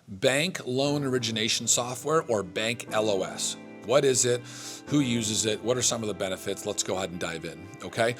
Bank Loan Origination Software, or Bank LOS. What is it? Who uses it? What are some of the benefits? Let's go ahead and dive in, okay?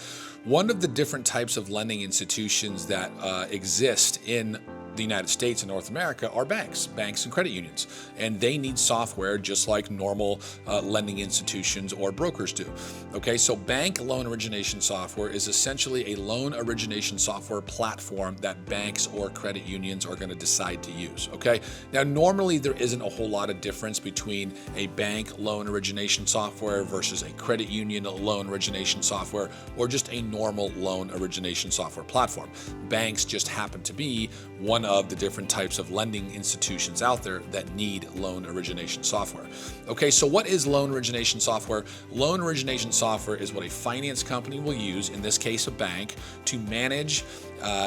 One of the different types of lending institutions that exist in the United States and North America are banks and credit unions, and they need software just like normal lending institutions or brokers do. Okay, so Bank Loan Origination Software is essentially a loan origination software platform that banks or credit unions are going to decide to use. Okay, now normally there isn't a whole lot of difference between a bank loan origination software versus a credit union loan origination software or just a normal loan origination software platform. Banks just happen to be one of the different types of lending institutions out there that need loan origination software. Okay, so what is loan origination software? Loan origination software is what a finance company will use, in this case a bank, to manage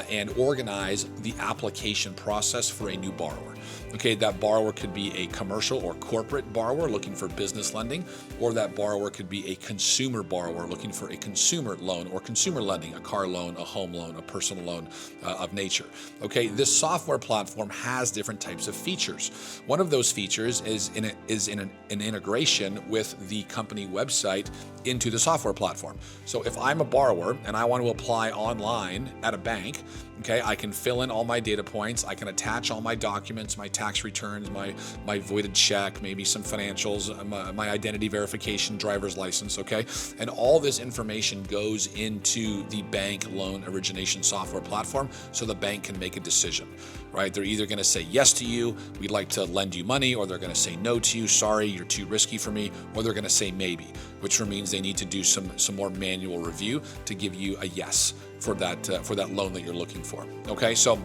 and organize the application process for a new borrower. Okay, that borrower could be a commercial or corporate borrower looking for business lending, or that borrower could be a consumer borrower looking for a consumer loan or consumer lending, a car loan, a home loan, a personal loan of nature. Okay, this software platform has different types of features. One of those features is an integration with the company website into the software platform. So if I'm a borrower and I want to apply online at a bank, okay, I can fill in all my data points, I can attach all my documents, my tax returns, my voided check, maybe some financials, my identity verification, driver's license, okay? And all this information goes into the bank loan origination software platform so the bank can make a decision, right? They're either gonna say yes to you, we'd like to lend you money, or they're gonna say no to you, sorry, you're too risky for me, or they're gonna say maybe, which means they need to do some more manual review to give you a yes for that loan that you're looking for. Okay, so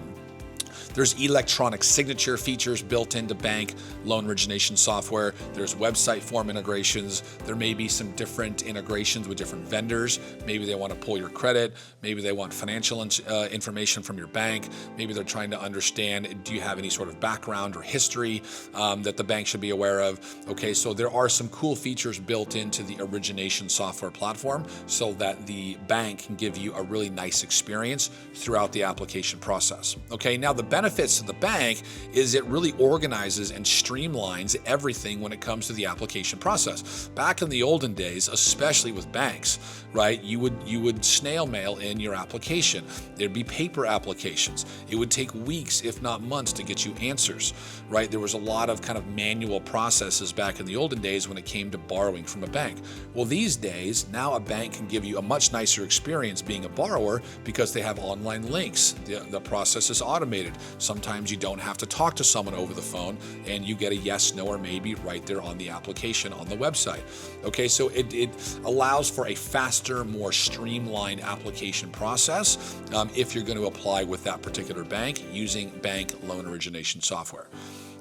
there's electronic signature features built into bank loan origination software. There's website form integrations. There may be some different integrations with different vendors. Maybe they want to pull your credit. Maybe they want financial information from your bank. Maybe they're trying to understand, do you have any sort of background or history that the bank should be aware of? Okay, so there are some cool features built into the origination software platform so that the bank can give you a really nice experience throughout the application process. Okay, now the benefits to the bank is it really organizes and streamlines everything when it comes to the application process. Back in the olden days, especially with banks, right, you would snail mail in your application. There'd be paper applications. It would take weeks, if not months, to get you answers, right? There was a lot of kind of manual processes back in the olden days when it came to borrowing from a bank. Well, these days, now a bank can give you a much nicer experience being a borrower because they have online links. The process is automated. Sometimes you don't have to talk to someone over the phone and you get a yes, no, or maybe right there on the application on the website. Okay, so it allows for a faster, more streamlined application process if you're going to apply with that particular bank using bank loan origination software.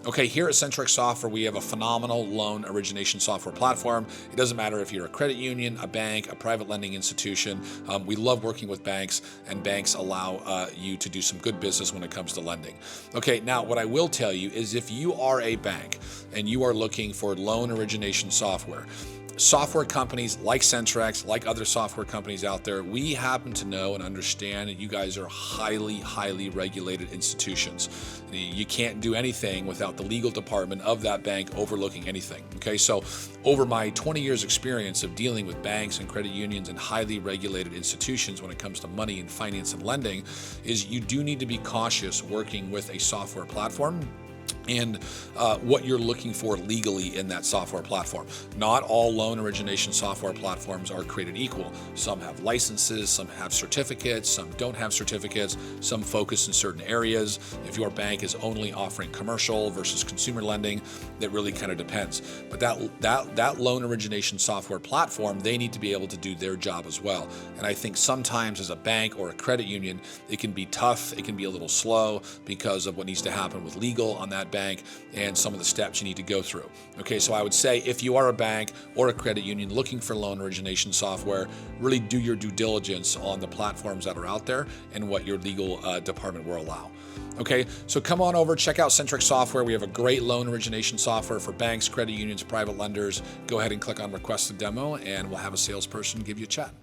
Okay, here at Centrex Software, we have a phenomenal loan origination software platform. It doesn't matter if you're a credit union, a bank, a private lending institution. We love working with banks, and banks allow you to do some good business when it comes to lending. Okay, now what I will tell you is if you are a bank and you are looking for loan origination software companies like Centrex, like other software companies out there, we happen to know and understand that you guys are highly regulated institutions. You can't do anything without the legal department of that bank overlooking anything. Okay, so over my 20 years experience of dealing with banks and credit unions and highly regulated institutions when it comes to money and finance and lending, is you do need to be cautious working with a software platform and what you're looking for legally in that software platform. Not all loan origination software platforms are created equal. Some have licenses, some have certificates, some don't have certificates, some focus in certain areas. If your bank is only offering commercial versus consumer lending, that really kind of depends. But that loan origination software platform, they need to be able to do their job as well. And I think sometimes as a bank or a credit union, it can be tough, it can be a little slow because of what needs to happen with legal on that bank and some of the steps you need to go through. Okay, so I would say if you are a bank or a credit union looking for loan origination software, really do your due diligence on the platforms that are out there and what your legal department will allow. Okay, so come on over, check out Centrex Software. We have a great loan origination software for banks, credit unions, private lenders. Go ahead and click on request a demo and we'll have a salesperson give you a chat.